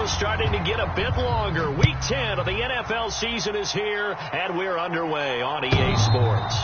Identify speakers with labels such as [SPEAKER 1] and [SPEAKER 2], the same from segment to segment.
[SPEAKER 1] tomorrow starting to get a bit longer. Week 10 of the NFL season is here, and we're underway on EA Sports.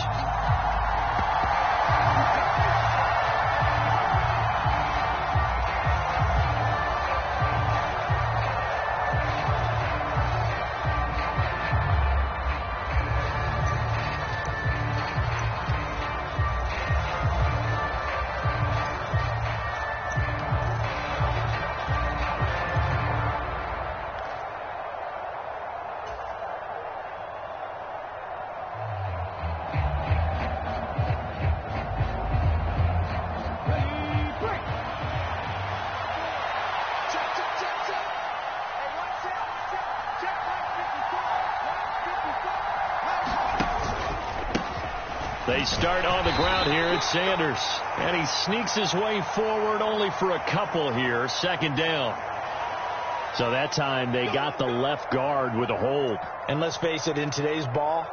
[SPEAKER 1] They start on the ground here at Sanders. And he sneaks his way forward only for a couple here. Second down. So that time they got the left guard with a hold.
[SPEAKER 2] And let's face it, in today's ball,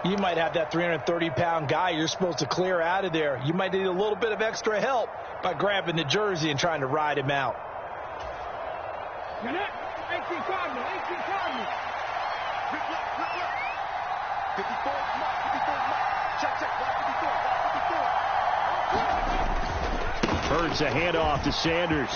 [SPEAKER 2] you might have that 330-pound guy you're supposed to clear out of there. You might need a little bit of extra help by grabbing the jersey and trying to ride him out.
[SPEAKER 1] Hurts a handoff to Sanders.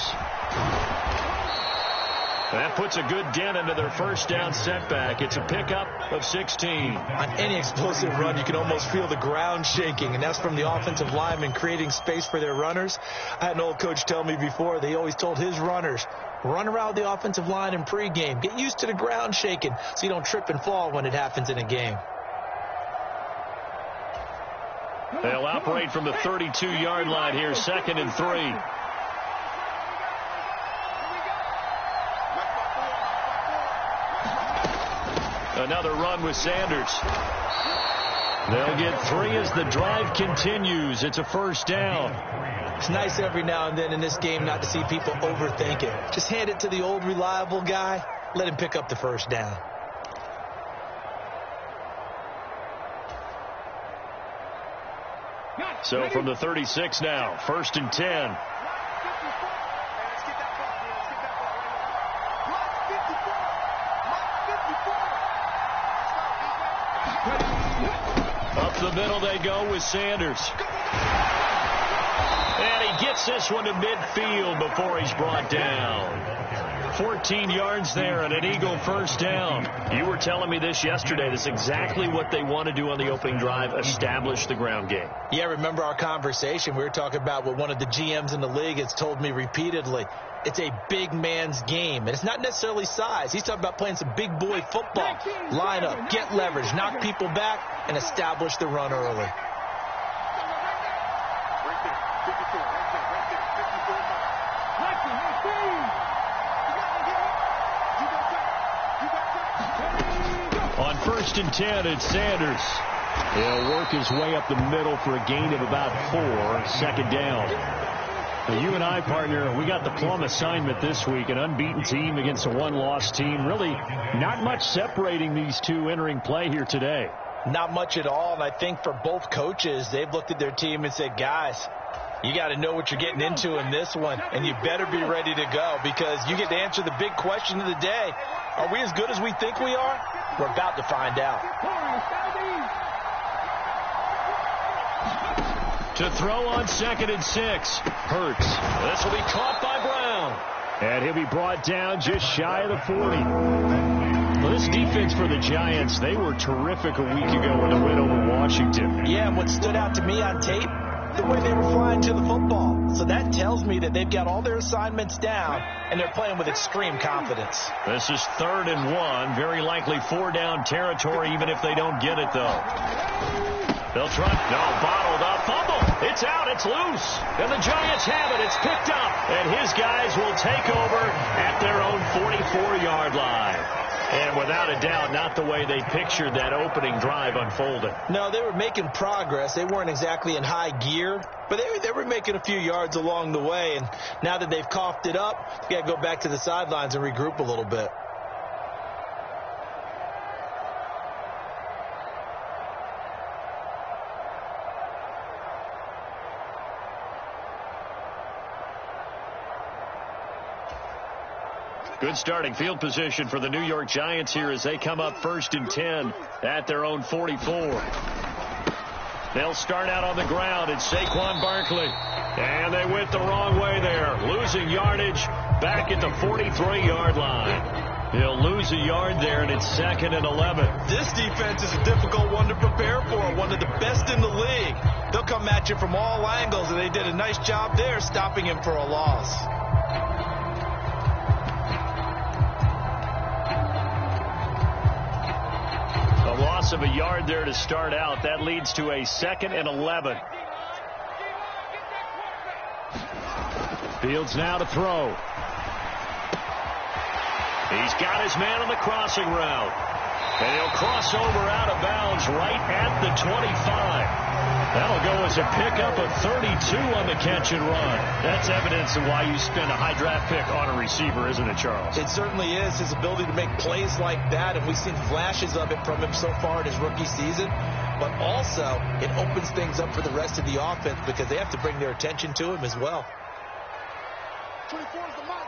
[SPEAKER 1] That puts a good dent into their first down setback. It's a pickup of 16.
[SPEAKER 2] On any explosive run, you can almost feel the ground shaking, and that's from the offensive linemen creating space for their runners. I had an old coach tell me before, they always told his runners, run around the offensive line in pregame. Get used to the ground shaking so you don't trip and fall when it happens in a game.
[SPEAKER 1] They'll operate from the 32-yard line here, 2nd and 3. Another run with Sanders. They'll get 3 as the drive continues. It's a first down.
[SPEAKER 2] It's nice every now and then in this game not to see people overthink it. Just hand it to the old reliable guy. Let him pick up the first down.
[SPEAKER 1] So from the 36 now, 1st and 10. Up the middle they go with Sanders. And he gets this one to midfield before he's brought down. 14 yards there and an Eagle first down. You were telling me this yesterday. That's exactly what they want to do on the opening drive, establish the ground game.
[SPEAKER 2] Yeah, remember our conversation. We were talking about what one of the GMs in the league has told me repeatedly. It's a big man's game, and it's not necessarily size. He's talking about playing some big boy football. Line up, get leverage, knock people back, and establish the run early.
[SPEAKER 1] On 1st and 10, it's Sanders. He'll work his way up the middle for a gain of about 4. Second down. Now, you and I, partner, we got the plum assignment this week. An unbeaten team against a one-loss team. Really not much separating these two entering play here today.
[SPEAKER 2] Not much at all, and I think for both coaches, they've looked at their team and said, guys, you got to know what you're getting into in this one, and you better be ready to go because you get to answer the big question of the day. Are we as good as we think we are? We're about to find out.
[SPEAKER 1] To throw on 2nd and 6. Hurts. This will be caught by Brown. And he'll be brought down just shy of the 40. Well, this defense for the Giants, they were terrific a week ago in the win over Washington.
[SPEAKER 2] Yeah, and what stood out to me on tape, the way they were flying to the football. So that tells me that they've got all their assignments down, and they're playing with extreme confidence.
[SPEAKER 1] This is 3rd and 1. Very likely 4-down territory, even if they don't get it, though. They'll try. No, bottled up. Fumble. It's out. It's loose. And the Giants have it. It's picked up. And his guys will take over at their own 44-yard line. And without a doubt, not the way they pictured that opening drive unfolding.
[SPEAKER 2] No, they were making progress. They weren't exactly in high gear, but they were making a few yards along the way. And now that they've coughed it up, you got to go back to the sidelines and regroup a little bit.
[SPEAKER 1] Good starting field position for the New York Giants here as they come up 1st and 10 at their own 44. They'll start out on the ground. It's Saquon Barkley. And they went the wrong way there. Losing yardage back at the 43-yard line. He'll lose a yard there, and it's 2nd and 11.
[SPEAKER 2] This defense is a difficult one to prepare for, one of the best in the league. They'll come at you from all angles, and they did a nice job there stopping him for a loss.
[SPEAKER 1] A loss of a yard there to start out. That leads to a 2nd and 11. Fields now to throw. He's got his man on the crossing route. And he'll cross over out of bounds right at the 25. That'll go as a pickup of 32 on the catch and run. That's evidence of why you spend a high draft pick on a receiver, isn't it, Charles?
[SPEAKER 2] It certainly is. His ability to make plays like that, and we've seen flashes of it from him so far in his rookie season. But also, it opens things up for the rest of the offense because they have to bring their attention to him as well.
[SPEAKER 3] 24 is the mark.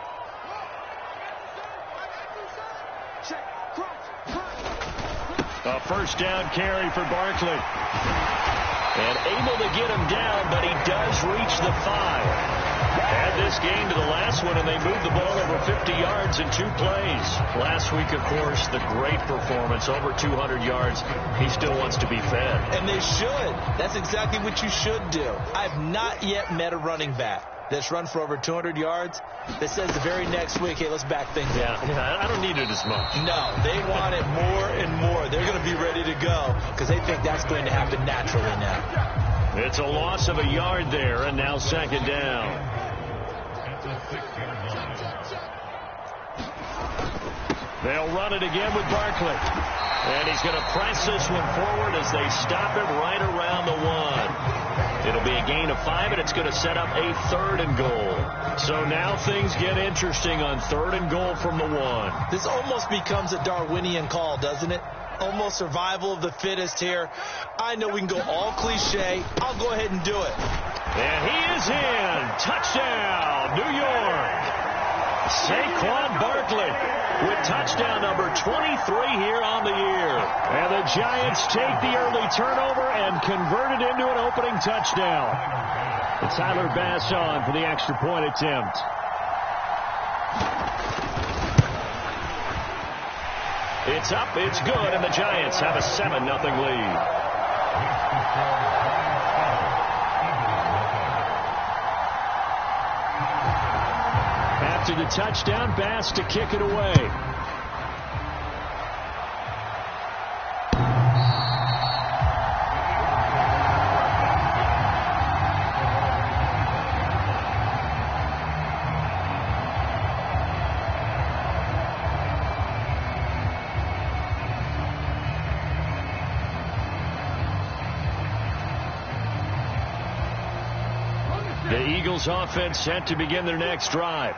[SPEAKER 3] Check.
[SPEAKER 1] A first down carry for Barkley. And able to get him down, but he does reach the 5. Add this game to the last one, and they moved the ball over 50 yards in 2 plays. Last week, of course, the great performance, over 200 yards. He still wants to be fed.
[SPEAKER 2] And they should. That's exactly what you should do. I've not yet met a running back that's run for over 200 yards that says the very next week, hey, let's back things up.
[SPEAKER 1] Yeah, I don't need it as much.
[SPEAKER 2] No, they want it more and more. They're going to be ready to go because they think that's going to happen naturally now.
[SPEAKER 1] It's a loss of a yard there, and now 2nd down. They'll run it again with Barkley. And he's going to press this one forward as they stop it right around the 1. It'll be a gain of 5, and it's going to set up a 3rd and goal. So now things get interesting on 3rd and goal from the 1.
[SPEAKER 2] This almost becomes a Darwinian call, doesn't it? Almost survival of the fittest here. I know we can go all cliche. I'll go ahead and do it.
[SPEAKER 1] And he is in. Touchdown, New York. Saquon Barkley with touchdown number 23 here on the year. And the Giants take the early turnover and convert it into an opening touchdown. It's Tyler Bass on for the extra point attempt. It's up, it's good, and the Giants have a 7-0 lead. After the touchdown, Bass to kick it away. The Eagles offense set to begin their next drive.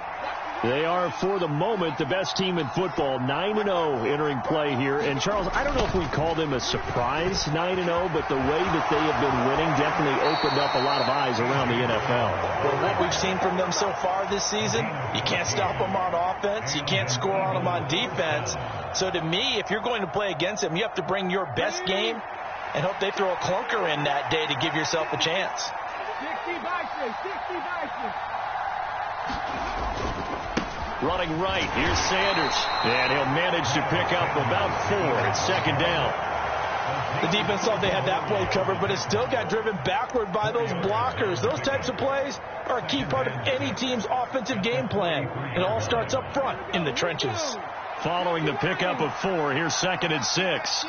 [SPEAKER 1] They are, for the moment, the best team in football, 9-0 entering play here. And, Charles, I don't know if we call them a surprise 9-0, but the way that they have been winning definitely opened up a lot of eyes around the NFL.
[SPEAKER 2] Well, what we've seen from them so far this season, you can't stop them on offense. You can't score on them on defense. So, to me, if you're going to play against them, you have to bring your best game and hope they throw a clunker in that day to give yourself a chance.
[SPEAKER 3] 60 Bison.
[SPEAKER 1] Running right, here's Sanders. And he'll manage to pick up about 4. It's 2nd down.
[SPEAKER 2] The defense thought they had that play covered, but it still got driven backward by those blockers. Those types of plays are a key part of any team's offensive game plan. It all starts up front in the trenches.
[SPEAKER 1] Following the pickup of 4, here's 2nd and 6.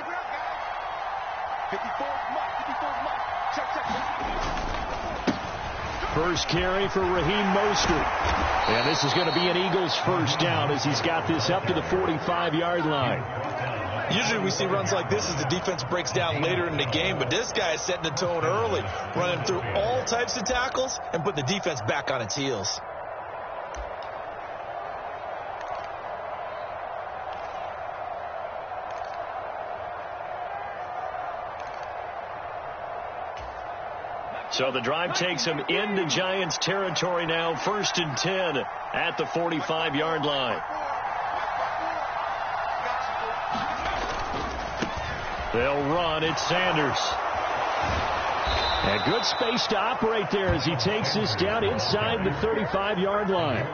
[SPEAKER 1] First carry for Raheem Mostert. And this is going to be an Eagles first down as he's got this up to the 45-yard line.
[SPEAKER 2] Usually we see runs like this as the defense breaks down later in the game, but this guy is setting the tone early, running through all types of tackles and put the defense back on its heels.
[SPEAKER 1] So the drive takes him into Giants territory now. 1st and 10 at the 45-yard line. They'll run. It's Sanders. And good space to operate there as he takes this down inside the 35-yard line.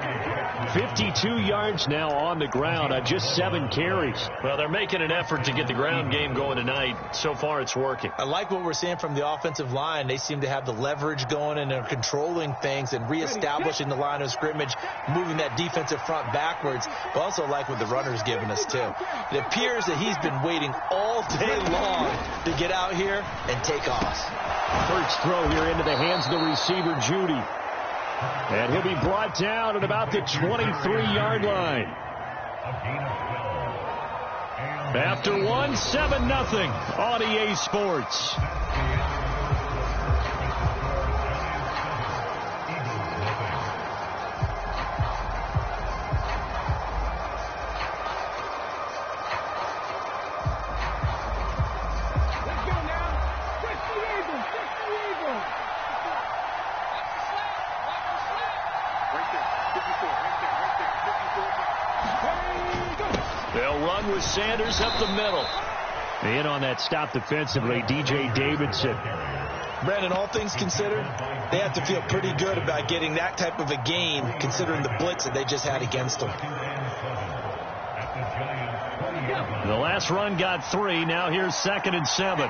[SPEAKER 1] 52 yards now on the ground on just 7 carries. Well, they're making an effort to get the ground game going tonight. So far, it's working.
[SPEAKER 2] I like what we're seeing from the offensive line. They seem to have the leverage going, and they're controlling things and reestablishing the line of scrimmage, moving that defensive front backwards. But also like what the runner's giving us, too. It appears that he's been waiting all day long to get out here and take off.
[SPEAKER 1] First throw here into the hands of the receiver, Judy. And he'll be brought down at about the 23-yard line. After one, 7-0 on EA Sports. With Sanders up the middle. In on that stop defensively, DJ Davidson.
[SPEAKER 2] Brandon, all things considered, they have to feel pretty good about getting that type of a game, considering the blitz that they just had against them.
[SPEAKER 1] The last run got 3. Now here's 2nd and 7.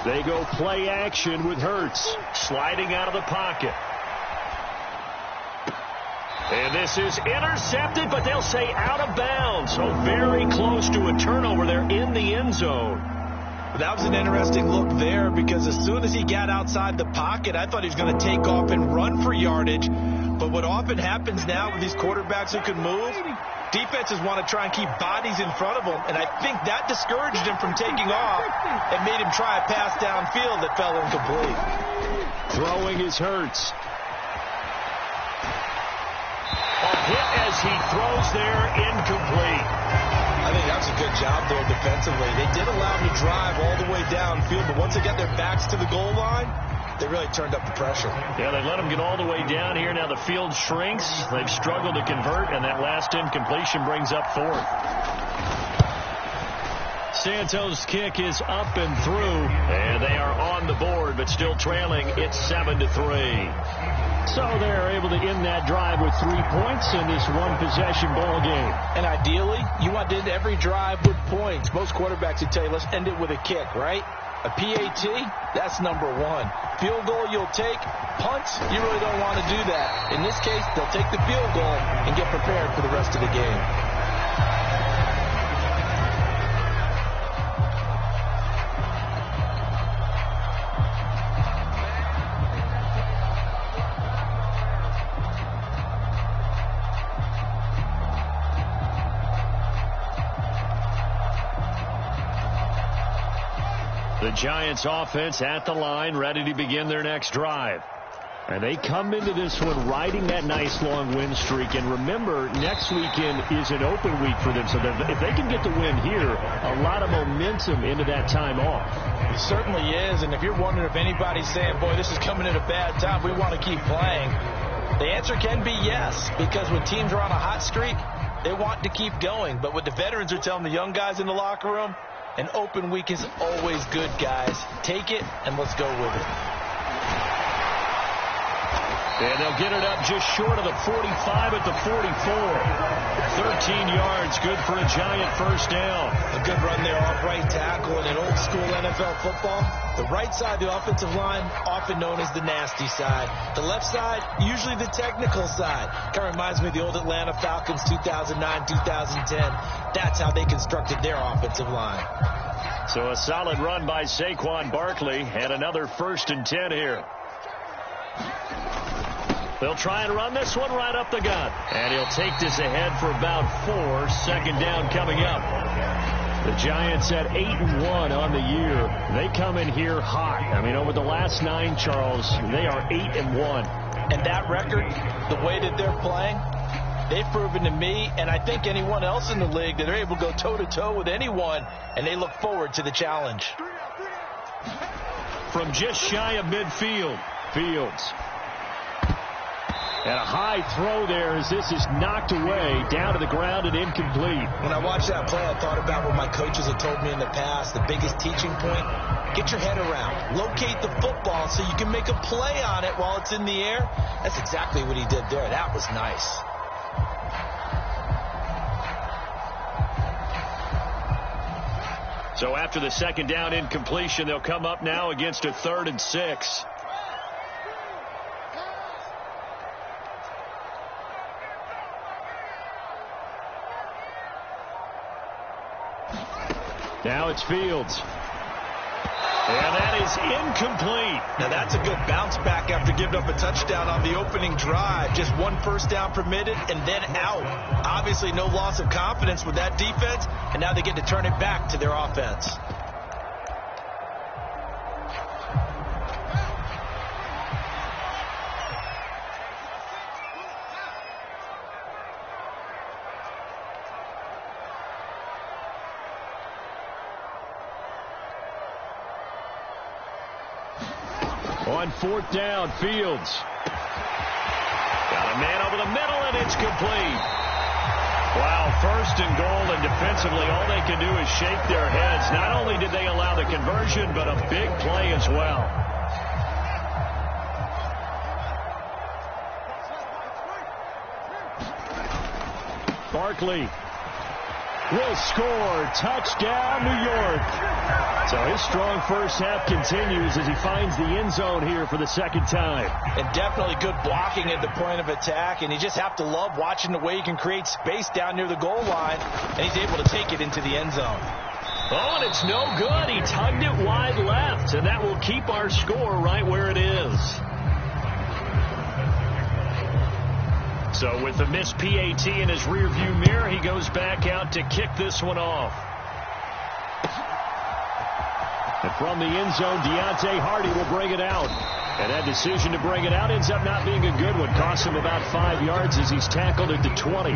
[SPEAKER 1] They go play action with Hurts. Sliding out of the pocket. And this is intercepted, but they'll say out of bounds. So very close to a turnover there in the end zone.
[SPEAKER 2] That was an interesting look there because as soon as he got outside the pocket, I thought he was going to take off and run for yardage. But what often happens now with these quarterbacks who can move, defenses want to try and keep bodies in front of them. And I think that discouraged him from taking off and made him try a pass downfield that fell incomplete.
[SPEAKER 1] Throwing is Hurts. Hit as he throws there, incomplete.
[SPEAKER 2] I think that's a good job there defensively. They did allow him to drive all the way downfield, but once they got their backs to the goal line, they really turned up the pressure.
[SPEAKER 1] Yeah, they let him get all the way down here. Now the field shrinks. They've struggled to convert, and that last incompletion brings up 4th. Santos' kick is up and through, and they are on the board, but still trailing. It's 7-3. So they're able to end that drive with 3 points in this one-possession ball game.
[SPEAKER 2] And ideally, you want to end every drive with points. Most quarterbacks would tell you, let's end it with a kick, right? A PAT, that's number 1. Field goal you'll take. Punts, you really don't want to do that. In this case, they'll take the field goal and get prepared for the rest of the game.
[SPEAKER 1] The Giants offense at the line, ready to begin their next drive. And they come into this one riding that nice long win streak. And remember, next weekend is an open week for them. So if they can get the win here, a lot of momentum into that time off.
[SPEAKER 2] It certainly is. And if you're wondering if anybody's saying, boy, this is coming at a bad time, we want to keep playing, the answer can be yes. Because when teams are on a hot streak, they want to keep going. But what the veterans are telling the young guys in the locker room, an open week is always good, guys. Take it, and let's go with it.
[SPEAKER 1] And they'll get it up just short of the 45 at the 44. 13 yards, good for a Giant first down.
[SPEAKER 2] A good run there off right tackle. In an old-school NFL football, the right side of the offensive line, often known as the nasty side. The left side, usually the technical side. Kind of reminds me of the old Atlanta Falcons 2009-2010. That's how they constructed their offensive line.
[SPEAKER 1] So a solid run by Saquon Barkley, and another 1st and 10 here. They'll try and run this one right up the gut. And he'll take this ahead for about 4. 2nd down coming up. The Giants at 8-1 on the year. They come in here hot. I mean, over the last 9, Charles, they are 8-1.
[SPEAKER 2] And that record, the way that they're playing, they've proven to me, and I think anyone else in the league, that they're able to go toe-to-toe with anyone, and they look forward to the challenge.
[SPEAKER 1] From just shy of midfield, Fields. And a high throw there as this is knocked away, down to the ground and incomplete.
[SPEAKER 2] When I watched that play, I thought about what my coaches had told me in the past. The biggest teaching point, get your head around. Locate the football so you can make a play on it while it's in the air. That's exactly what he did there. That was nice.
[SPEAKER 1] So after the second down incompletion, they'll come up now against a 3rd and 6. Now it's Fields. And that is incomplete.
[SPEAKER 2] Now that's a good bounce back after giving up a touchdown on the opening drive. Just 1 first down permitted and then out. Obviously no loss of confidence with that defense, and now they get to turn it back to their offense.
[SPEAKER 1] On 4th down, Fields. Got a man over the middle, and it's complete. Wow, 1st and goal, and defensively, all they can do is shake their heads. Not only did they allow the conversion, but a big play as well. Barkley will score. Touchdown, New York. So his strong first half continues as he finds the end zone here for the second time.
[SPEAKER 2] And definitely good blocking at the point of attack, and you just have to love watching the way he can create space down near the goal line, and he's able to take it into the end zone.
[SPEAKER 1] Oh, and it's no good. He tugged it wide left, and that will keep our score right where it is. So with the missed PAT in his rearview mirror, he goes back out to kick this one off. And from the end zone, Deontay Hardy will bring it out. And that decision to bring it out ends up not being a good one. Costs him about 5 yards as he's tackled at the 20.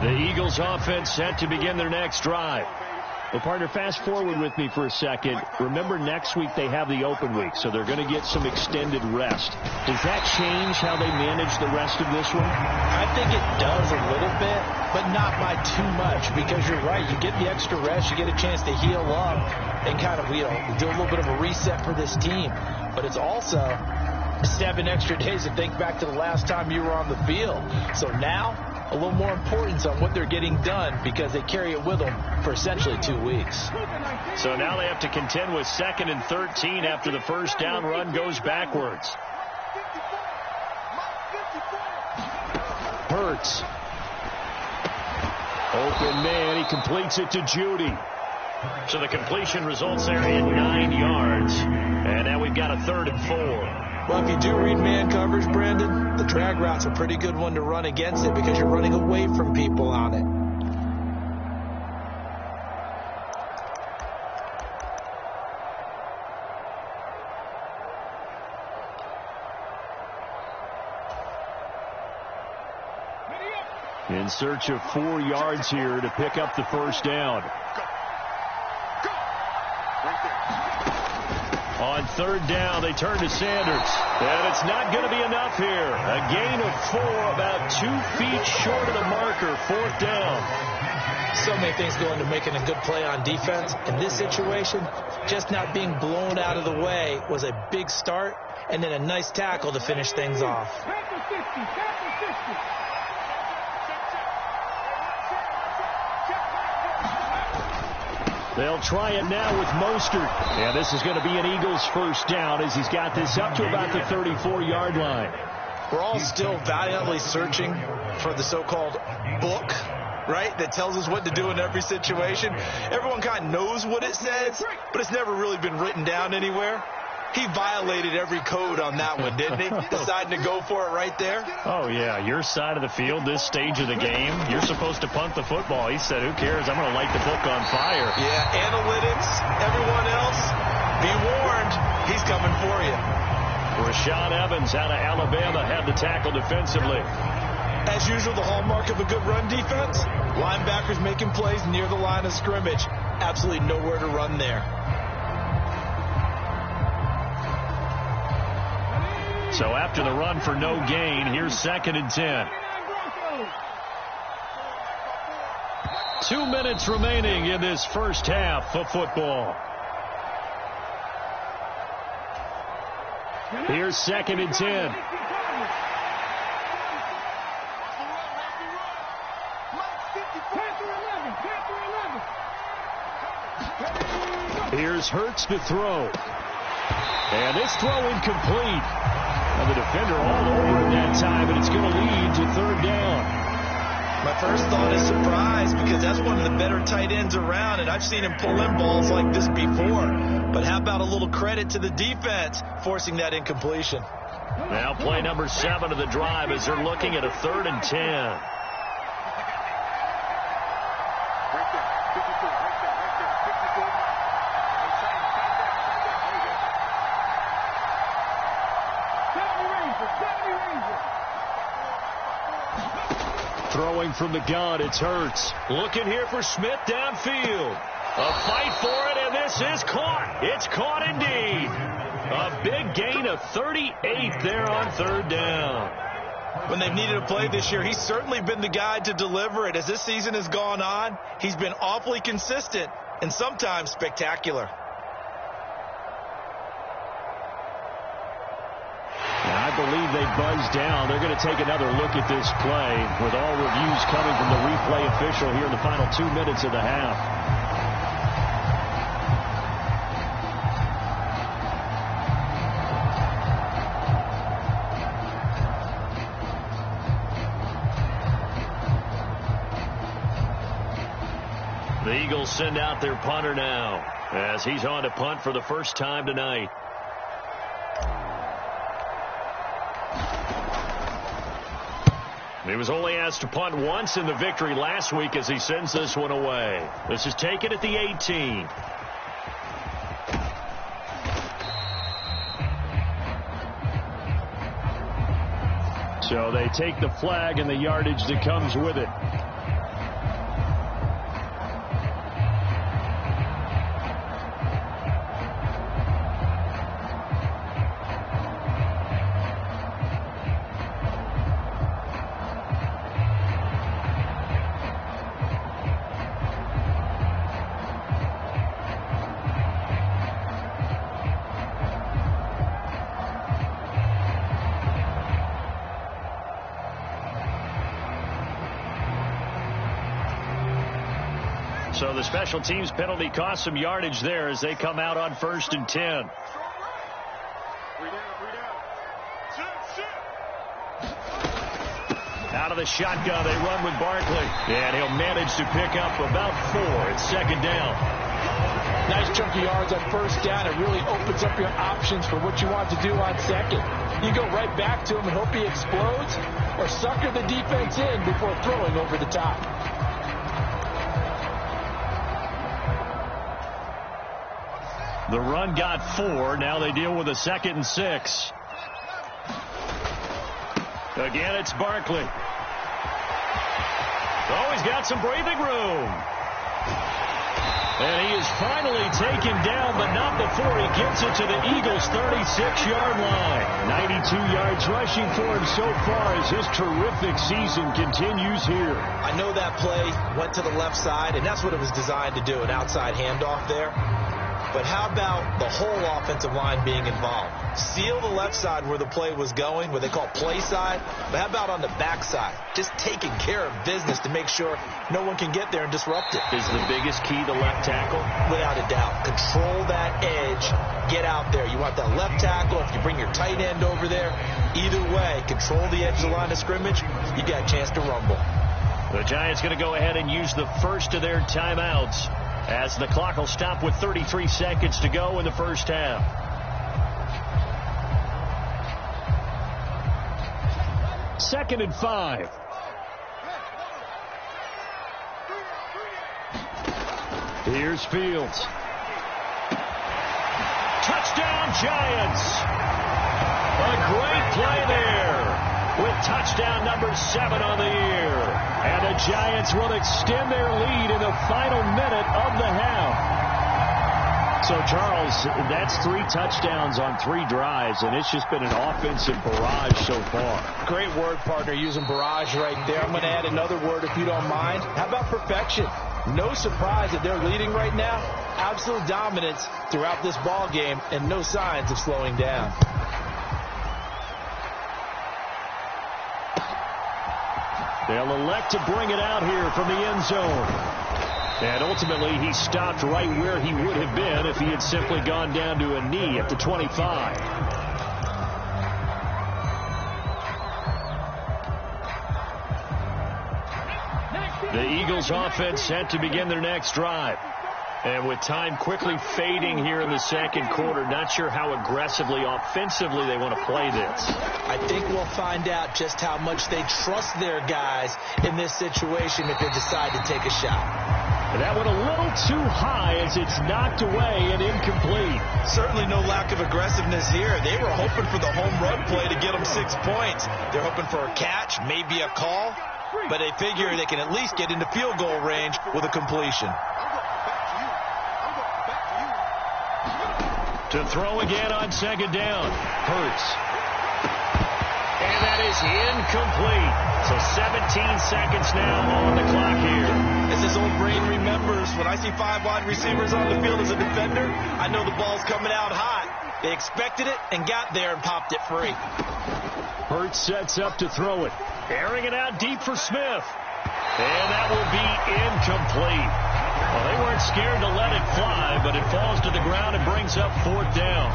[SPEAKER 1] The Eagles offense set to begin their next drive. Well, partner, fast forward with me for a second. Remember, next week they have the open week, so they're going to get some extended rest. Does that change how they manage the rest of this one?
[SPEAKER 2] I think it does a little bit, but not by too much, because you're right. You get the extra rest, you get a chance to heal up and kind of, do a little bit of a reset for this team. But it's also 7 extra days to think back to the last time you were on the field. So now, a little more importance on what they're getting done because they carry it with them for essentially 2 weeks.
[SPEAKER 1] So now they have to contend with 2nd and 13 after the first down run goes backwards. Hurts. Open man. He completes it to Judy. So the completion results there in 9 yards. And now we've got a 3rd and 4.
[SPEAKER 2] Well, if you do read man coverage, Brandon, the drag route's a pretty good one to run against it because you're running away from people on it.
[SPEAKER 1] In search of 4 yards here to pick up the first down. On 3rd down, they turn to Sanders. And it's not going to be enough here. A gain of 4, about 2 feet short of the marker, 4th down.
[SPEAKER 2] So many things go into making a good play on defense. In this situation, just not being blown out of the way was a big start, and then a nice tackle to finish things off.
[SPEAKER 1] They'll try it now with Mostert. Yeah, this is going to be an Eagles first down as he's got this up to about the 34-yard line.
[SPEAKER 2] We're all still valiantly searching for the so-called book, right, that tells us what to do in every situation. Everyone kind of knows what it says, but it's never really been written down anywhere. He violated every code on that one, didn't he? Deciding to go for it right there.
[SPEAKER 1] Oh, yeah. Your side of the field, this stage of the game, you're supposed to punt the football. He said, who cares? I'm going to light the book on fire.
[SPEAKER 2] Yeah, analytics, everyone else, be warned. He's coming for you.
[SPEAKER 1] Rashaan Evans out of Alabama had the tackle defensively.
[SPEAKER 2] As usual, the hallmark of a good run defense, linebackers making plays near the line of scrimmage. Absolutely nowhere to run there.
[SPEAKER 1] So after the run for no gain, here's 2nd and 10. 2 minutes remaining in this first half of football. Here's 2nd and 10. Here's Hurts to throw. And this throw incomplete. And the defender all over it that time, and it's going to lead to 3rd down.
[SPEAKER 2] My first thought is surprise, because that's one of the better tight ends around, and I've seen him pull in balls like this before. But how about a little credit to the defense forcing that incompletion?
[SPEAKER 1] Now play number 7 of the drive as they're looking at a 3rd and 10. Throwing from the gun, it's Hurts. Looking here for Smith downfield. A fight for it, and this is caught. It's caught indeed. A big gain of 38 there on 3rd down.
[SPEAKER 2] When they've needed a play this year, he's certainly been the guy to deliver it. As this season has gone on, he's been awfully consistent and sometimes spectacular.
[SPEAKER 1] I believe they buzzed down. They're going to take another look at this play with all reviews coming from the replay official here in the final 2 minutes of the half. The Eagles send out their punter now as he's on to punt for the first time tonight. He was only asked to punt once in the victory last week as he sends this one away. This is taken at the 18. So they take the flag and the yardage that comes with it. So the special teams penalty cost some yardage there as they come out on 1st and 10. Out of the shotgun, they run with Barkley. And he'll manage to pick up about 4. It's 2nd down.
[SPEAKER 2] Nice chunky yards on 1st down. It really opens up your options for what you want to do on 2nd. You go right back to him and hope he explodes, or sucker the defense in before throwing over the top.
[SPEAKER 1] The run got 4. Now they deal with a 2nd and 6. Again, it's Barkley. Oh, he's got some breathing room. And he is finally taken down, but not before he gets it to the Eagles' 36-yard line. 92 yards rushing for him so far as his terrific season continues here.
[SPEAKER 2] I know that play went to the left side, and that's what it was designed to do, an outside handoff there. But how about the whole offensive line being involved? Seal the left side where the play was going, what they call play side. But how about on the back side? Just taking care of business to make sure no one can get there and disrupt it.
[SPEAKER 1] Is the biggest key the left tackle?
[SPEAKER 2] Without a doubt. Control that edge. Get out there. You want that left tackle. If you bring your tight end over there, either way, control the edge of the line of scrimmage. You got a chance to rumble.
[SPEAKER 1] The Giants going to go ahead and use the first of their timeouts, as the clock will stop with 33 seconds to go in the first half. Second and 5. Here's Fields. Touchdown, Giants. A great play there. with touchdown number 7 on the year. And the Giants will extend their lead in the final minute of the half. So, Charles, that's 3 touchdowns on 3 drives, and it's just been an offensive barrage so far.
[SPEAKER 2] Great word, partner, using barrage right there. I'm going to add another word if you don't mind. How about perfection? No surprise that they're leading right now. Absolute dominance throughout this ball game and no signs of slowing down.
[SPEAKER 1] They'll elect to bring it out here from the end zone. And ultimately, he stopped right where he would have been if he had simply gone down to a knee at the 25. The Eagles offense set to begin their next drive. And with time quickly fading here in the second quarter, not sure how aggressively, offensively they want to play this.
[SPEAKER 2] I think we'll find out just how much they trust their guys in this situation if they decide to take a shot.
[SPEAKER 1] That went a little too high as it's knocked away and incomplete.
[SPEAKER 2] Certainly no lack of aggressiveness here. They were hoping for the home run play to get them 6 points. They're hoping for a catch, maybe a call, but they figure they can at least get into field goal range with a completion.
[SPEAKER 1] To throw again on second down. Hurts. And that is incomplete. So 17 seconds now on the clock here.
[SPEAKER 2] As his old brain remembers, when I see 5 wide receivers on the field as a defender, I know the ball's coming out hot. They expected it and got there and popped it free.
[SPEAKER 1] Hurts sets up to throw it. Airing it out deep for Smith. And that will be incomplete. Well, they weren't scared to let it fly, but it falls to the ground and brings up 4th down.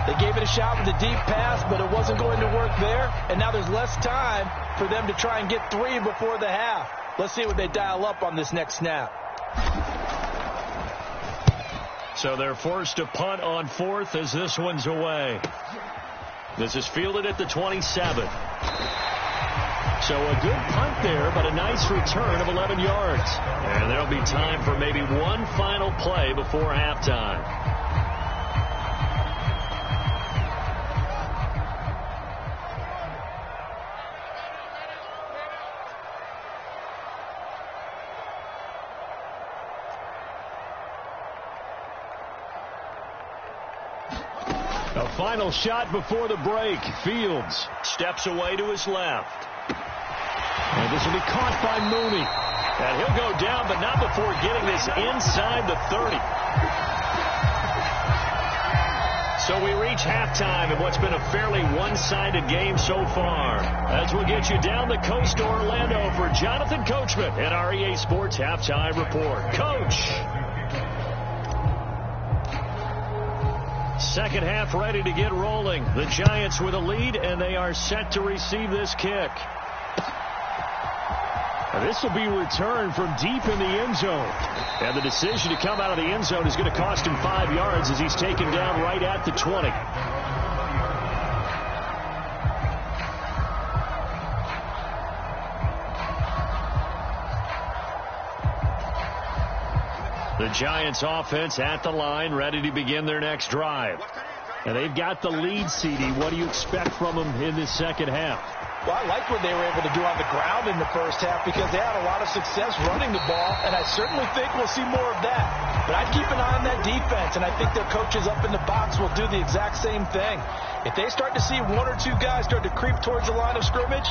[SPEAKER 2] They gave it a shot with a deep pass, but it wasn't going to work there. And now there's less time for them to try and get 3 before the half. Let's see what they dial up on this next snap.
[SPEAKER 1] So they're forced to punt on 4th as this one's away. This is fielded at the 27. So a good punt there, but a nice return of 11 yards. And there'll be time for maybe one final play before halftime. A final shot before the break. Fields steps away to his left. And this will be caught by Mooney. And he'll go down, but not before getting this inside the 30. So we reach halftime in what's been a fairly one-sided game so far. As we'll get you down the coast to Orlando for Jonathan Coachman and our EA Sports Halftime Report. Coach! Second half ready to get rolling. The Giants with a lead, and they are set to receive this kick. This will be returned from deep in the end zone. And the decision to come out of the end zone is going to cost him 5 yards as he's taken down right at the 20. The Giants offense at the line, ready to begin their next drive. And they've got the lead, CD. What do you expect from them in this second half?
[SPEAKER 2] Well, I like what they were able to do on the ground in the first half because they had a lot of success running the ball, and I certainly think we'll see more of that. But I'd keep an eye on that defense, and I think their coaches up in the box will do the exact same thing. If they start to see 1 or 2 guys start to creep towards the line of scrimmage,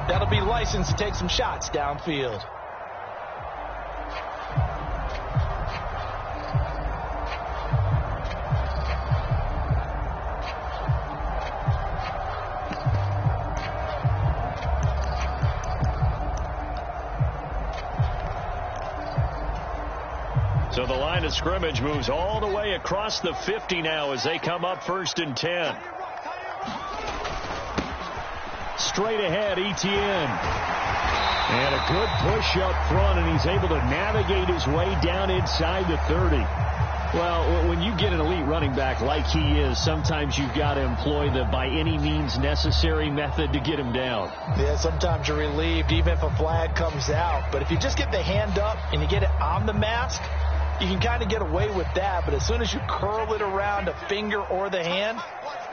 [SPEAKER 2] that'll be licensed to take some shots downfield.
[SPEAKER 1] So the line of scrimmage moves all the way across the 50 now as they come up 1st and 10. Straight ahead, Etienne. And a good push up front, and he's able to navigate his way down inside the 30. Well, when you get an elite running back like he is, sometimes you've got to employ the by any means necessary method to get him down.
[SPEAKER 2] Yeah, sometimes you're relieved even if a flag comes out. But if you just get the hand up and you get it on the mask, you can kind of get away with that. But as soon as you curl it around a finger or the hand,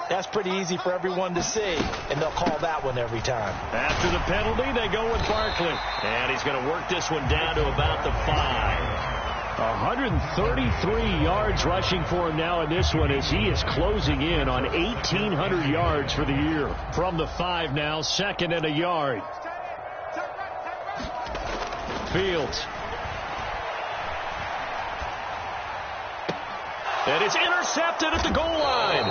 [SPEAKER 2] That's pretty easy for everyone to see, and they'll call that one every time.
[SPEAKER 1] After the penalty, they go with Barkley. And he's going to work this one down to about the 5. 133 yards rushing for him now in this one as he is closing in on 1,800 yards for the year. From the 5 now, 2nd and a yard. Fields. And it's intercepted at the goal line.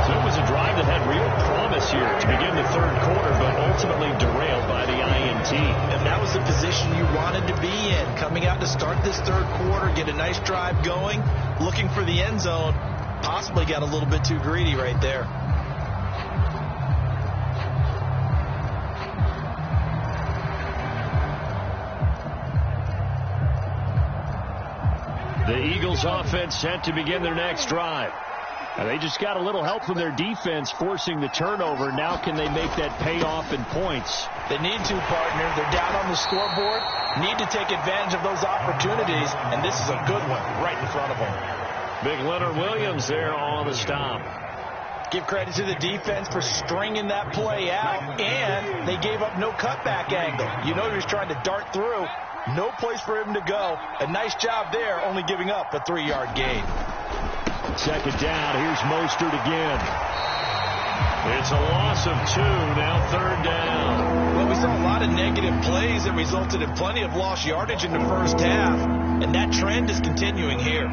[SPEAKER 1] So it was a drive that had real promise here to begin the 3rd quarter, but ultimately derailed by the INT.
[SPEAKER 2] And that was the position you wanted to be in. Coming out to start this 3rd quarter, get a nice drive going, looking for the end zone. Possibly got a little bit too greedy right there.
[SPEAKER 1] The Eagles offense set to begin their next drive. And they just got a little help from their defense forcing the turnover. Now can they make that pay off in points?
[SPEAKER 2] They need to, partner. They're down on the scoreboard. Need to take advantage of those opportunities. And this is a good one right in front of them.
[SPEAKER 1] Big Leonard Williams there on the stop.
[SPEAKER 2] Give credit to the defense for stringing that play out. And they gave up no cutback angle. You know he was trying to dart through. No place for him to go. A nice job there, only giving up a 3-yard gain.
[SPEAKER 1] 2nd down. Here's Mostert again. It's a loss of 2. Now 3rd down.
[SPEAKER 2] Well, we saw a lot of negative plays that resulted in plenty of lost yardage in the first half. And that trend is continuing here.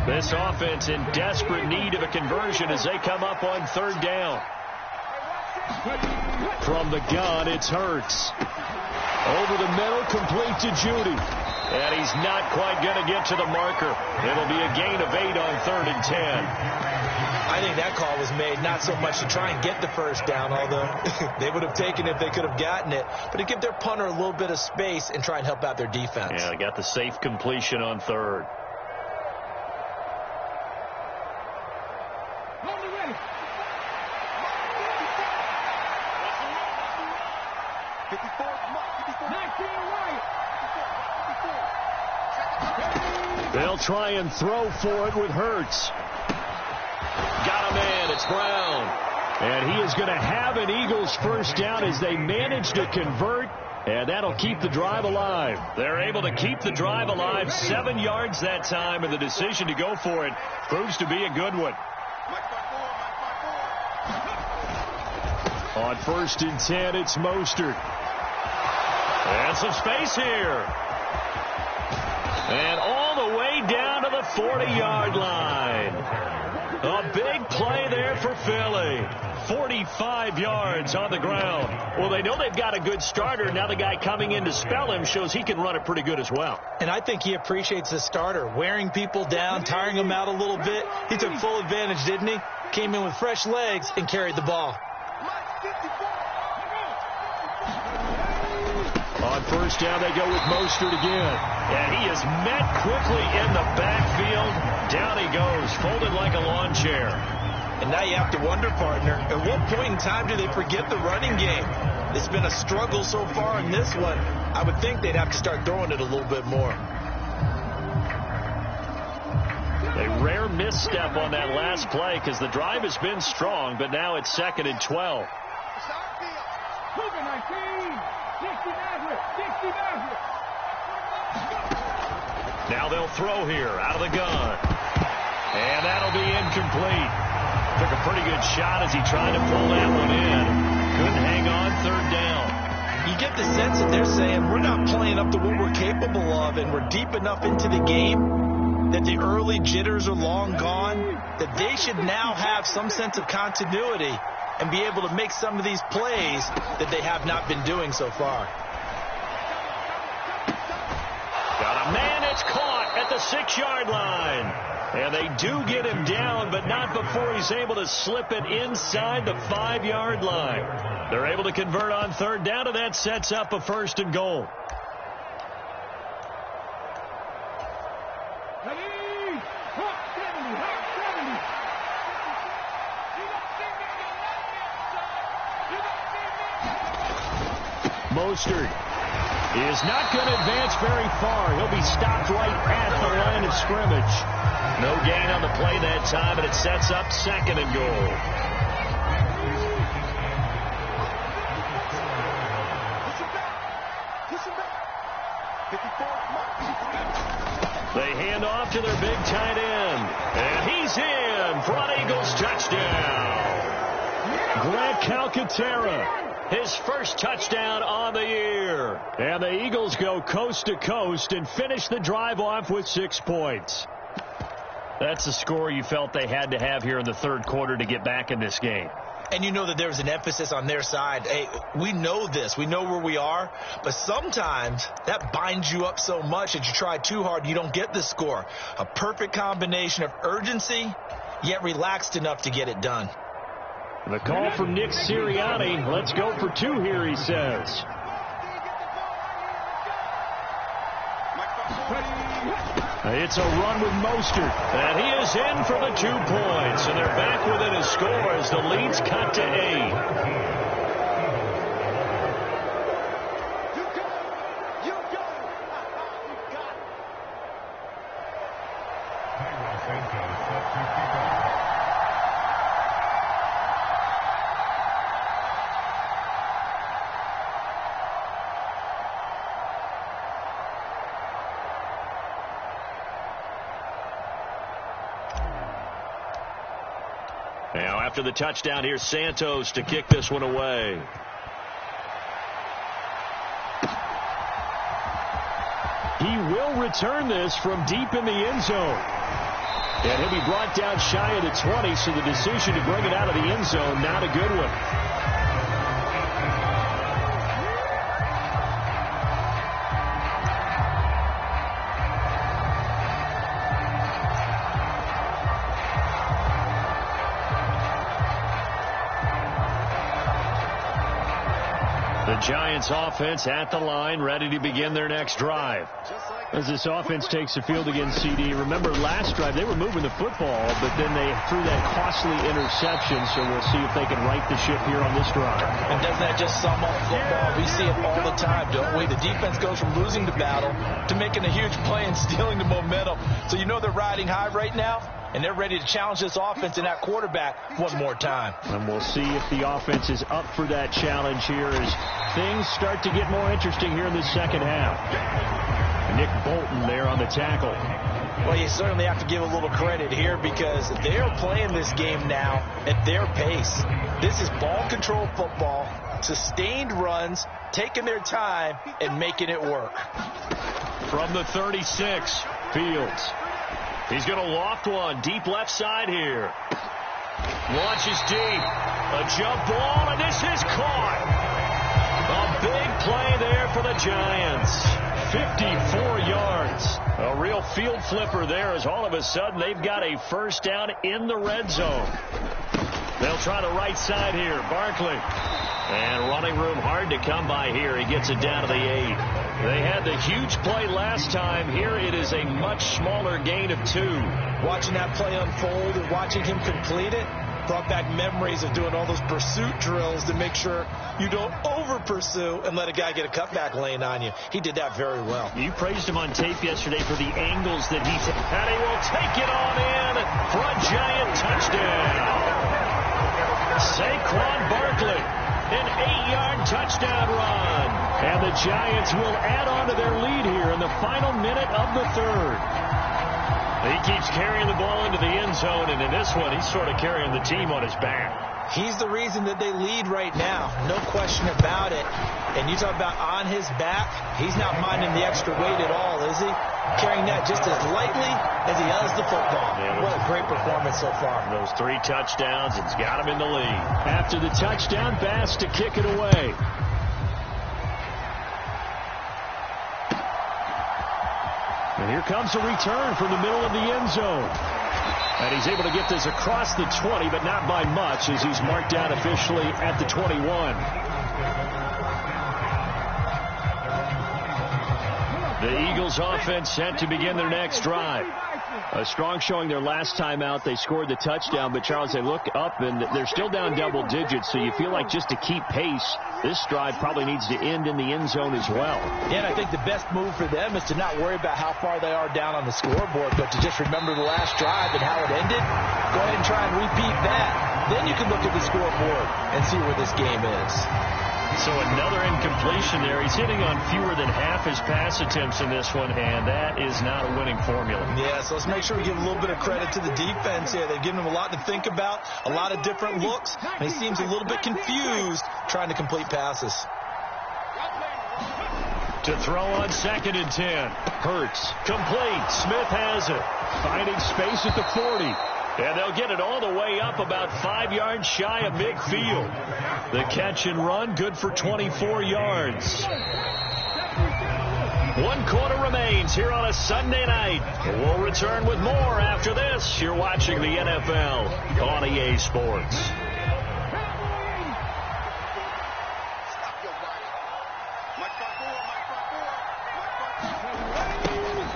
[SPEAKER 1] This offense in desperate need of a conversion as they come up on 3rd down. From the gun, it's Hurts. Over the middle, complete to Judy. And he's not quite going to get to the marker. It'll be a gain of 8 on 3rd and 10.
[SPEAKER 2] I think that call was made not so much to try and get the first down, although they would have taken it if they could have gotten it, but to give their punter a little bit of space and try and help out their defense.
[SPEAKER 1] Yeah, they got the safe completion on 3rd. They'll try and throw for it with Hurts. Got a man. It's Brown. And he is going to have an Eagles first down as they manage to convert. And that'll keep the drive alive. They're able to keep the drive alive. 7 yards that time, and the decision to go for it proves to be a good one. On 1st and 10, it's Mostert. And some space here. And all the way down to the 40-yard line. A big play there for Philly. 45 yards on the ground. Well, they know they've got a good starter. Now the guy coming in to spell him shows he can run it pretty good as well.
[SPEAKER 2] And I think he appreciates the starter, wearing people down, tiring them out a little bit. He took full advantage, didn't he? Came in with fresh legs and carried the ball.
[SPEAKER 1] On 1st down, they go with Mostert again. And he is met quickly in the backfield. Down he goes, folded like a lawn chair.
[SPEAKER 2] And now you have to wonder, partner, at what point in time do they forget the running game? It's been a struggle so far in this one. I would think they'd have to start throwing it a little bit more.
[SPEAKER 1] A rare misstep on that last play because the drive has been strong, but now it's 2nd and 12. Now they'll throw here out of the gun. And that'll be incomplete. Took a pretty good shot as he tried to pull that one in. Couldn't hang on 3rd down.
[SPEAKER 2] You get the sense that they're saying we're not playing up to what we're capable of, and we're deep enough into the game that the early jitters are long gone, that they should now have some sense of continuity and be able to make some of these plays that they have not been doing so far.
[SPEAKER 1] Got a man. It's caught at the 6-yard line. And they do get him down, but not before he's able to slip it inside the 5-yard line. They're able to convert on 3rd down, and that sets up a 1st and goal. Mostert is not going to advance very far. He'll be stopped right at the line of scrimmage. No gain on the play that time, and it sets up 2nd and goal. They hand off to their big tight end. And he's in for an Eagles touchdown. Grant Calcaterra, his first touchdown on the year. And the Eagles go coast to coast and finish the drive off with 6 points. That's the score you felt they had to have here in the 3rd quarter to get back in this game.
[SPEAKER 2] And you know that there's an emphasis on their side. Hey, we know this. We know where we are. But sometimes that binds you up so much that you try too hard, you don't get the score. A perfect combination of urgency, yet relaxed enough to get it done.
[SPEAKER 1] The call from Nick Sirianni. Let's go for 2 here, he says. It's a run with Mostert, and he is in for the 2 points, and they're back within a score as the lead's cut to 8. Now, after the touchdown, here's Santos to kick this one away. He will return this from deep in the end zone. And he'll be brought down shy of the 20, so the decision to bring it out of the end zone, not a good one. The Giants offense at the line, ready to begin their next drive. As this offense takes the field against CD, remember last drive they were moving the football, but then they threw that costly interception, so we'll see if they can right the ship here on this drive.
[SPEAKER 2] And doesn't that just sum up football? We see it all the time, don't we? The defense goes from losing the battle to making a huge play and stealing the momentum. So you know they're riding high right now, and they're ready to challenge this offense and that quarterback one more time.
[SPEAKER 1] And we'll see if the offense is up for that challenge here as things start to get more interesting here in the second half. Nick Bolton there on the tackle.
[SPEAKER 2] Well, you certainly have to give a little credit here because they're playing this game now at their pace. This is ball control football, sustained runs, taking their time and making it work.
[SPEAKER 1] From the 36, Fields. He's going to loft one deep left side here. Launches deep. A jump ball, and this is caught. A big play there for the Giants. 54 yards. A real field flipper there as all of a sudden they've got a first down in the red zone. They'll try the right side here. Barkley. And running room hard to come by here. He gets it down to the 8. They had the huge play last time. Here it is a much smaller gain of 2.
[SPEAKER 2] Watching that play unfold and watching him complete it brought back memories of doing all those pursuit drills to make sure you don't over-pursue and let a guy get a cutback lane on you. He did that very well.
[SPEAKER 1] You praised him on tape yesterday for the angles that he took. And he will take it on in for a Giant touchdown. Saquon Barkley, an 8-yard touchdown run. And the Giants will add on to their lead here in the final minute of the 3rd. He keeps carrying the ball into the end zone, and in this one, he's sort of carrying the team on his back.
[SPEAKER 2] He's the reason that they lead right now, no question about it. And you talk about on his back, he's not minding the extra weight at all, is he? Carrying that just as lightly as he does the football. Yeah, what a great performance so far.
[SPEAKER 1] Those 3 touchdowns, it's got him in the lead. After the touchdown, Bass to kick it away. And here comes a return from the middle of the end zone. And he's able to get this across the 20, but not by much as he's marked down officially at the 21. The Eagles offense set to begin their next drive. A strong showing their last time out. They scored the touchdown, but Charles, they look up and they're still down double digits, so you feel like just to keep pace, this drive probably needs to end in the end zone as well.
[SPEAKER 2] Yeah, and I think the best move for them is to not worry about how far they are down on the scoreboard, but to just remember the last drive and how it ended. Go ahead and try and repeat that. Then you can look at the scoreboard and see where this game is.
[SPEAKER 1] So another incompletion there. He's hitting on fewer than half his pass attempts in this one, and that is not a winning formula.
[SPEAKER 2] Yeah, so let's make sure we give a little bit of credit to the defense here. They've given him a lot to think about, a lot of different looks, and he seems a little bit confused trying to complete passes.
[SPEAKER 1] To throw on 2nd and 10. Hurts. Complete. Smith has it. Finding space at the 40. And they'll get it all the way up about 5 yards shy of midfield. The catch and run, good for 24 yards. 1 quarter remains here on a Sunday night. We'll return with more after this. You're watching the NFL on EA Sports.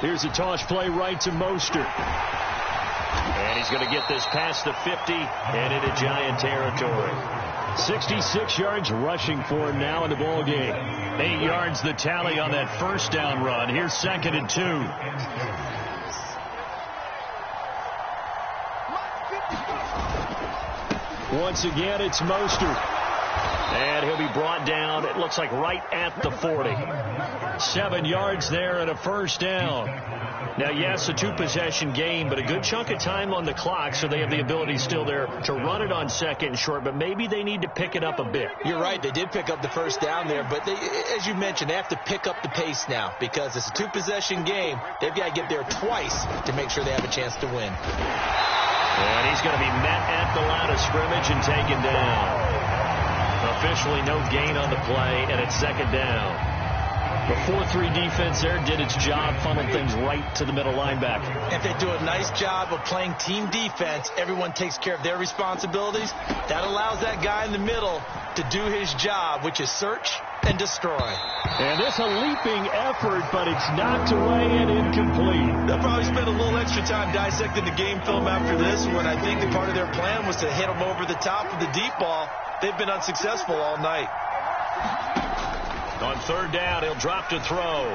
[SPEAKER 1] Here's a toss play right to Mostert. And he's going to get this past the 50 and into Giant territory. 66 yards rushing for him now in the ball game. 8 yards the tally on that first down run. Here's 2nd and 2. Once again, it's Mostert. And he'll be brought down, it looks like right at the 40. 7 yards there and a first down. Now, yes, a 2-possession game, but a good chunk of time on the clock, so they have the ability still there to run it on 2nd and short, but maybe they need to pick it up a bit.
[SPEAKER 2] You're right. They did pick up the first down there, but as you mentioned, they have to pick up the pace now because it's a 2-possession game. They've got to get there twice to make sure they have a chance to win.
[SPEAKER 1] And he's going to be met at the line of scrimmage and taken down. Officially no gain on the play, and it's 2nd down. The 4-3 defense there did its job, funneled things right to the middle linebacker.
[SPEAKER 2] If they do a nice job of playing team defense, everyone takes care of their responsibilities. That allows that guy in the middle to do his job, which is search and destroy.
[SPEAKER 1] And this a leaping effort, but it's knocked away and incomplete.
[SPEAKER 2] They'll probably spend a little extra time dissecting the game film after this one. I think the part of their plan was to hit them over the top of the deep ball. They've been unsuccessful all night.
[SPEAKER 1] On 3rd down, he'll drop to throw.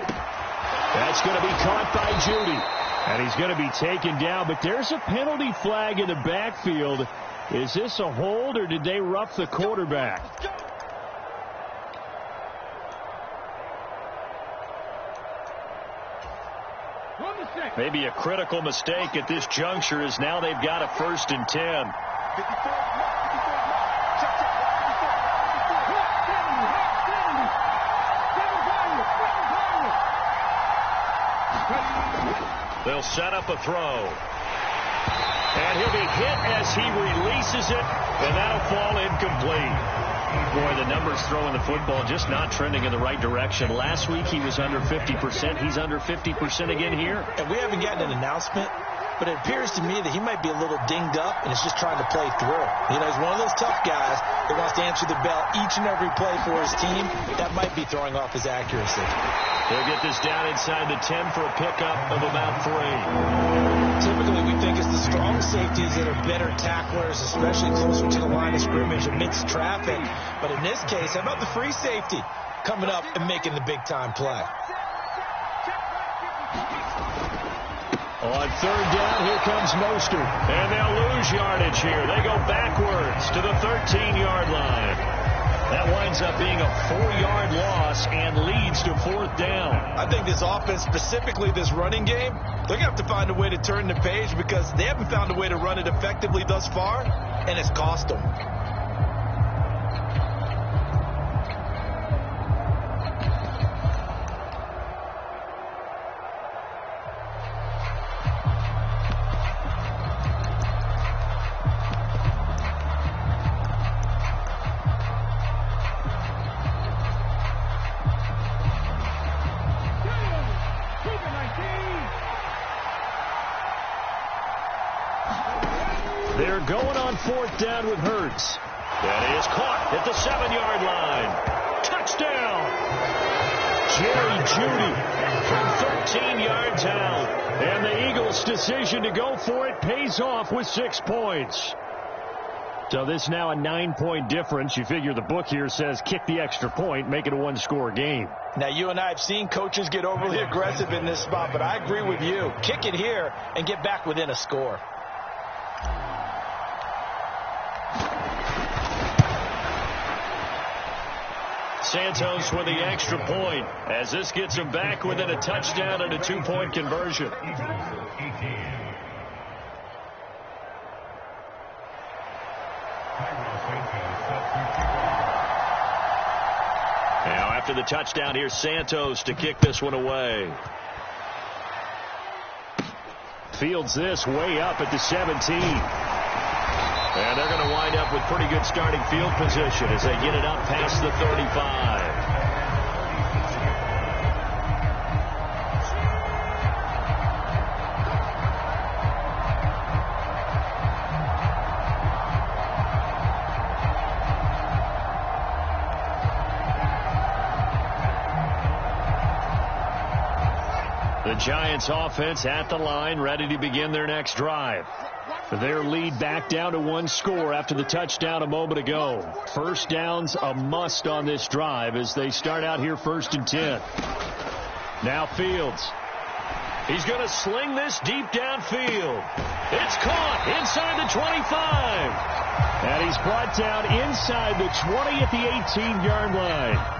[SPEAKER 1] That's going to be caught by Judy. And he's going to be taken down, but there's a penalty flag in the backfield. Is this a hold, or did they rough the quarterback? Maybe a critical mistake at this juncture, as now they've got a 1st and 10. They'll set up a throw. And he'll be hit as he releases it, and that'll fall incomplete. Boy, the numbers throwing the football just not trending in the right direction. Last week he was under 50%. He's under 50% again here.
[SPEAKER 2] And we haven't gotten an announcement, but it appears to me that he might be a little dinged up and is just trying to play through. You know, he's one of those tough guys that wants to answer the bell each and every play for his team. That might be throwing off his accuracy.
[SPEAKER 1] They'll get this down inside the 10 for a pickup of about 3.
[SPEAKER 2] Typically, we think it's the strong safeties that are better tacklers, especially closer to the line of scrimmage amidst traffic. But in this case, how about the free safety coming up and making the big-time play?
[SPEAKER 1] On 3rd down, here comes Mostert. And they'll lose yardage here. They go backwards to the 13-yard line. That winds up being a 4-yard loss and leads to 4th down.
[SPEAKER 2] I think this offense, specifically this running game, they're going to have to find a way to turn the page because they haven't found a way to run it effectively thus far, and it's cost them.
[SPEAKER 1] They're going on 4th down with Hurts. That is caught at the 7-yard line. Touchdown! Jerry Jeudy from 13 yards out. And the Eagles This decision to go for it pays off with 6 points. So this now a 9-point difference. You figure the book here says kick the extra point, make it a one-score game.
[SPEAKER 2] Now, you and I have seen coaches get overly aggressive in this spot, but I agree with you. Kick it here and get back within a score.
[SPEAKER 1] Santos with the extra point as this gets him back within a touchdown and a 2-point conversion. Now after the touchdown, here's Santos to kick this one away. Fields this way up at the 17. And they're going to wind up with pretty good starting field position as they get it up past the 35. The Giants offense at the line, ready to begin their next drive. Their lead back down to 1 score after the touchdown a moment ago. First down's a must on this drive as they start out here 1st and 10. Now Fields. He's going to sling this deep downfield. It's caught inside the 25. And he's brought down inside the 20 at the 18-yard line.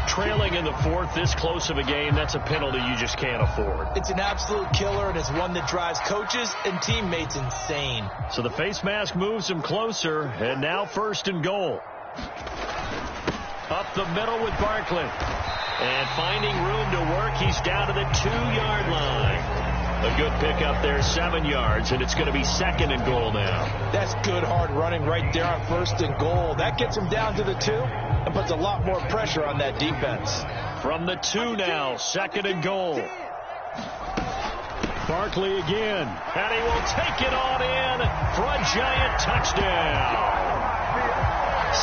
[SPEAKER 1] Trailing in the 4th, this close of a game, that's a penalty you just can't afford.
[SPEAKER 2] It's an absolute killer, and it's one that drives coaches and teammates insane.
[SPEAKER 1] So the face mask moves him closer, and now 1st and goal. Up the middle with Barkley. And finding room to work, he's down to the 2-yard line. A good pickup there, 7 yards, and it's going to be 2nd and goal now.
[SPEAKER 2] That's good hard running right there on 1st and goal. That gets him down to the 2 and puts a lot more pressure on that defense.
[SPEAKER 1] From the 2 now, 2nd and goal. Barkley again, and he will take it on in for a Giant touchdown.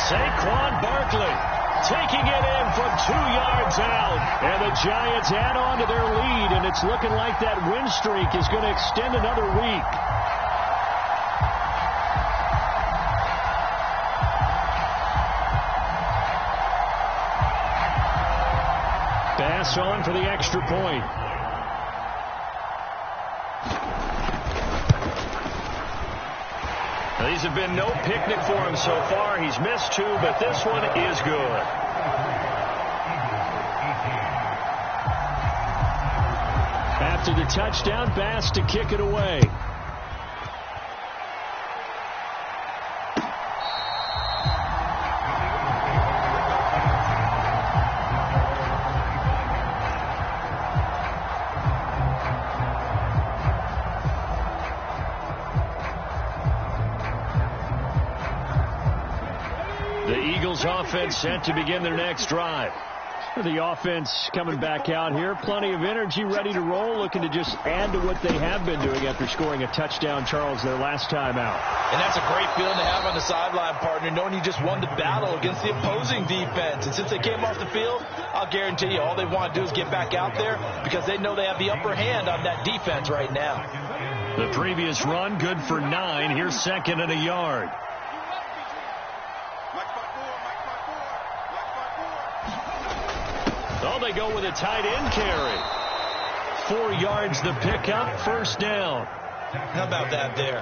[SPEAKER 1] Saquon Barkley taking it in from 2 yards out, and the Giants add on to their lead, and it's looking like that win streak is going to extend another week. Pass on for the extra point. Now, these have been no picnic for him so far. He's missed 2, but this one is good. After the touchdown, Bass to kick it away. Offense set to begin their next drive. The offense coming back out here. Plenty of energy, ready to roll, looking to just add to what they have been doing after scoring a touchdown, Charles, their last time out.
[SPEAKER 2] And that's a great feeling to have on the sideline, partner, knowing you just won the battle against the opposing defense. And since they came off the field, I'll guarantee you all they want to do is get back out there because they know they have the upper hand on that defense right now.
[SPEAKER 1] The previous run, good for 9. Here's 2nd and a yard. Oh, they go with a tight end carry. 4 yards the pickup, 1st down.
[SPEAKER 2] How about that there?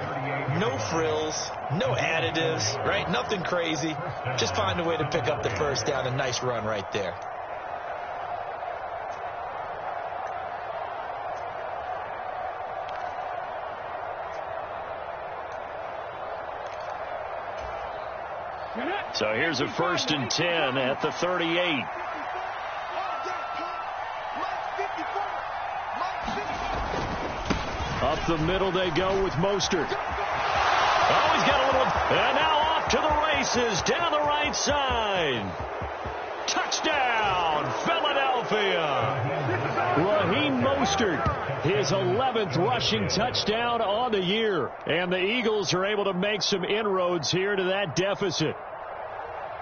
[SPEAKER 2] No frills, no additives, right? Nothing crazy. Just find a way to pick up the 1st down. A nice run right there.
[SPEAKER 1] So here's a 1st and 10 at the 38. Up the middle they go with Mostert. Oh, he's got a little, and now off to the races down the right side. Touchdown, Philadelphia. Raheem Mostert, his 11th rushing touchdown on the year. And the Eagles are able to make some inroads here to that deficit.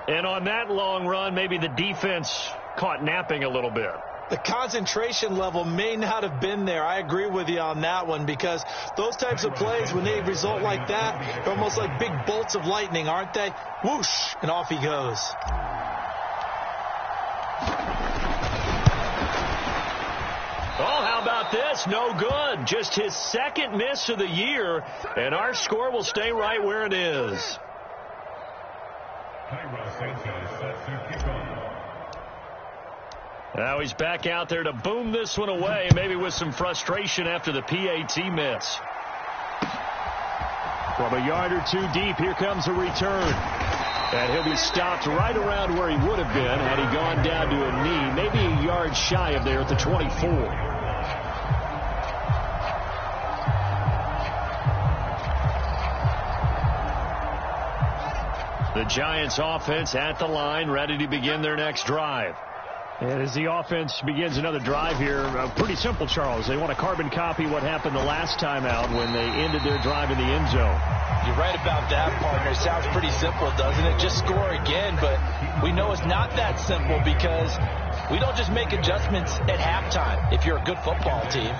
[SPEAKER 1] And on that long run, maybe the defense caught napping a little bit.
[SPEAKER 2] The concentration level may not have been there. I agree with you on that one, because those types of plays, when they result like that, they're almost like big bolts of lightning, aren't they? Whoosh, and off he goes.
[SPEAKER 1] Oh, how about this? No good. Just his second miss of the year, and our score will stay right where it is. Now he's back out there to boom this one away, maybe with some frustration after the PAT miss. From a yard or two deep, here comes a return. And he'll be stopped right around where he would have been had he gone down to a knee, maybe a yard shy of there at the 24. The Giants offense at the line, ready to begin their next drive. And as the offense begins another drive here, pretty simple, Charles. They want to carbon copy what happened the last time out when they ended their drive in the end zone.
[SPEAKER 2] You're right about that, partner. It sounds pretty simple, doesn't it? Just score again, but we know it's not that simple, because we don't just make adjustments at halftime. If you're a good football team,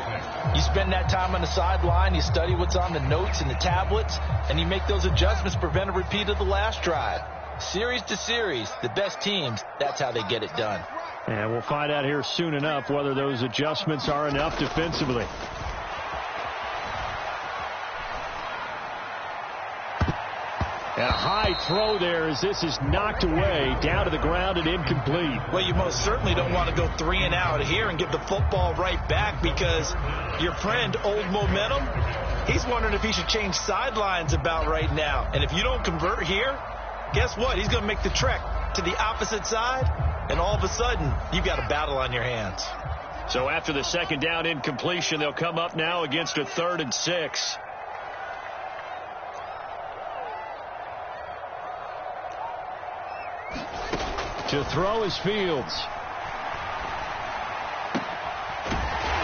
[SPEAKER 2] you spend that time on the sideline, you study what's on the notes and the tablets, and you make those adjustments to prevent a repeat of the last drive. Series to series, the best teams, that's how they get it done.
[SPEAKER 1] And we'll find out here soon enough whether those adjustments are enough defensively. And a high throw there as this is knocked away, down to the ground and incomplete.
[SPEAKER 2] Well, you most certainly don't want to go 3 and out here and give the football right back, because your friend, Old Momentum, he's wondering if he should change sidelines about right now. And if you don't convert here, guess what? He's going to make the trek to the opposite side, and all of a sudden, you've got a battle on your hands.
[SPEAKER 1] So after the second down incompletion, they'll come up now against a 3rd and 6. To throw is Fields.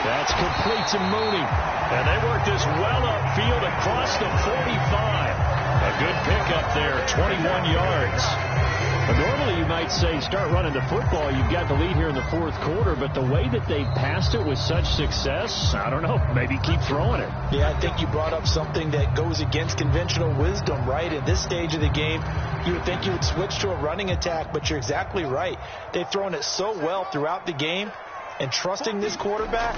[SPEAKER 1] That's complete to Mooney. And they work this well upfield across the 45. A good pickup there, 21 yards. But normally you might say start running the football. You've got the lead here in the 4th quarter, but the way that they passed it with such success, I don't know, maybe keep throwing it.
[SPEAKER 2] Yeah, I think you brought up something that goes against conventional wisdom, right? At this stage of the game, you would think you would switch to a running attack, but you're exactly right. They've thrown it so well throughout the game, and trusting this quarterback,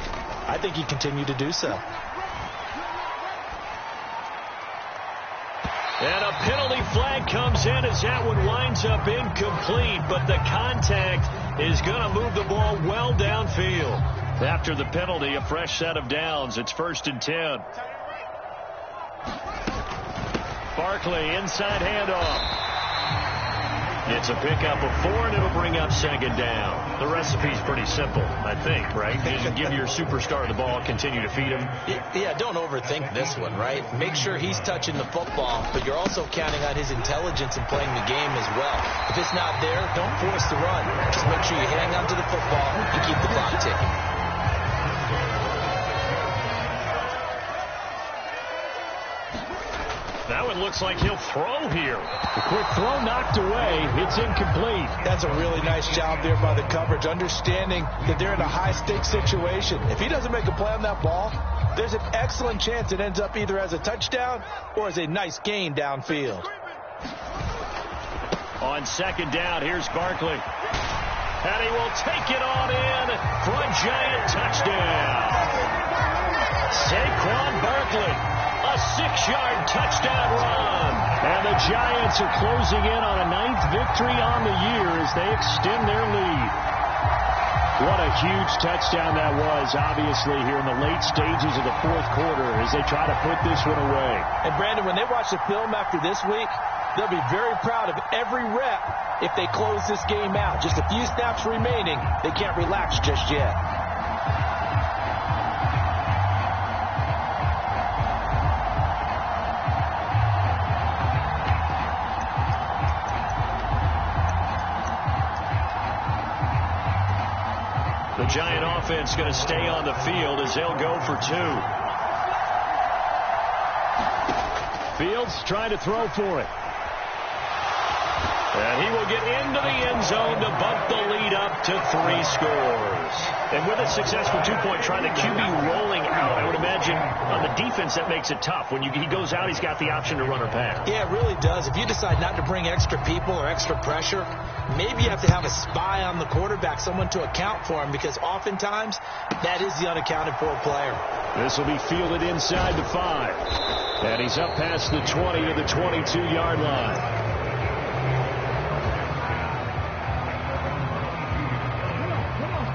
[SPEAKER 2] I think he continued to do so.
[SPEAKER 1] And a penalty flag comes in as that one winds up incomplete, but the contact is going to move the ball well downfield. After the penalty, a fresh set of downs. It's 1st and 10. Barkley, inside handoff. It's a pickup of 4, and it'll bring up 2nd down. The recipe's pretty simple, I think, right? Just give your superstar the ball, continue to feed him.
[SPEAKER 2] Yeah, don't overthink this one, right? Make sure he's touching the football, but you're also counting on his intelligence in playing the game as well. If it's not there, don't force the run. Just make sure you hang on to the football and keep the clock ticking.
[SPEAKER 1] That one looks like he'll throw here. The quick throw knocked away. It's incomplete.
[SPEAKER 2] That's a really nice job there by the coverage, understanding that they're in a high-stakes situation. If he doesn't make a play on that ball, there's an excellent chance it ends up either as a touchdown or as a nice gain downfield.
[SPEAKER 1] On 2nd down, here's Barkley. And he will take it on in for a Giant touchdown. Saquon Barkley. A 6-yard touchdown run. And the Giants are closing in on a 9th victory on the year as they extend their lead. What a huge touchdown that was, obviously, here in the late stages of the 4th quarter as they try to put this one away.
[SPEAKER 2] And, Brandon, when they watch the film after this week, they'll be very proud of every rep if they close this game out. Just a few snaps remaining. They can't relax just yet.
[SPEAKER 1] The Giant offense going to stay on the field as they'll go for 2. Fields trying to throw for it. And he will get into the end zone to bump the lead up to 3 scores. And with a successful two-point try, the QB rolling out, I would imagine on the defense that makes it tough. When he goes out, he's got the option to run or pass.
[SPEAKER 2] Yeah, it really does. If you decide not to bring extra people or extra pressure, maybe you have to have a spy on the quarterback, someone to account for him, because oftentimes that is the unaccounted for player.
[SPEAKER 1] This will be fielded inside the 5. And he's up past the 20 to the 22-yard line.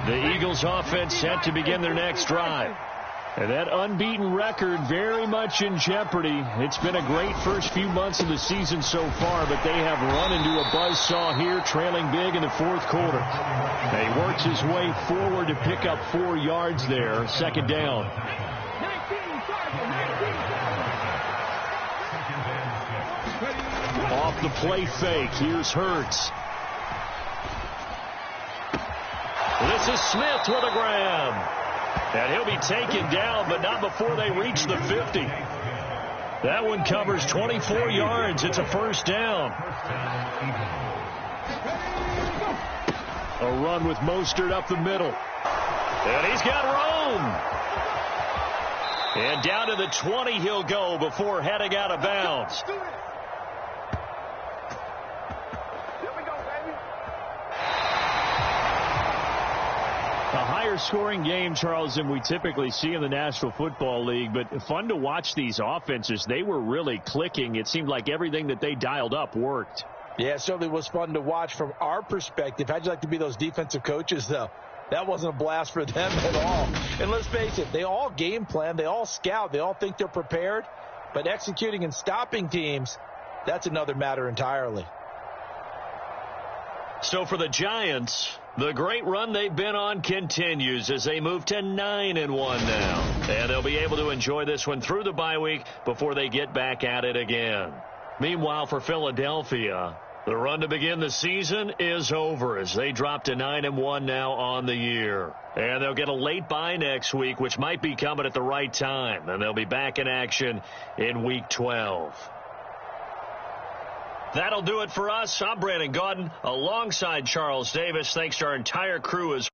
[SPEAKER 1] The Eagles offense set to begin their next drive. And that unbeaten record very much in jeopardy. It's been a great first few months of the season so far, but they have run into a buzzsaw here, trailing big in the fourth quarter. And he works his way forward to pick up 4 yards there, second down. Off the play fake, here's Hurts. This is Smith with a grab. And he'll be taken down, but not before they reach the 50. That one covers 24 yards. It's a first down. A run with Mostert up the middle. And he's got room. And down to the 20 he'll go before heading out of bounds. A higher scoring game, Charles, than we typically see in the National Football League, but fun to watch these offenses. They were really clicking. It seemed like everything that they dialed up worked.
[SPEAKER 2] Yeah, it certainly was fun to watch from our perspective. How'd you like to be those defensive coaches, though? That wasn't a blast for them at all. And let's face it, they all game plan, they all scout, they all think they're prepared, but executing and stopping teams, that's another matter entirely.
[SPEAKER 1] So for the Giants, the great run they've been on continues as they move to 9-1 now. And they'll be able to enjoy this one through the bye week before they get back at it again. Meanwhile, for Philadelphia, the run to begin the season is over as they drop to 9-1 now on the year. And they'll get a late bye next week, which might be coming at the right time. And they'll be back in action in Week 12. That'll do it for us. I'm Brandon Gaudin alongside Charles Davis. Thanks to our entire crew as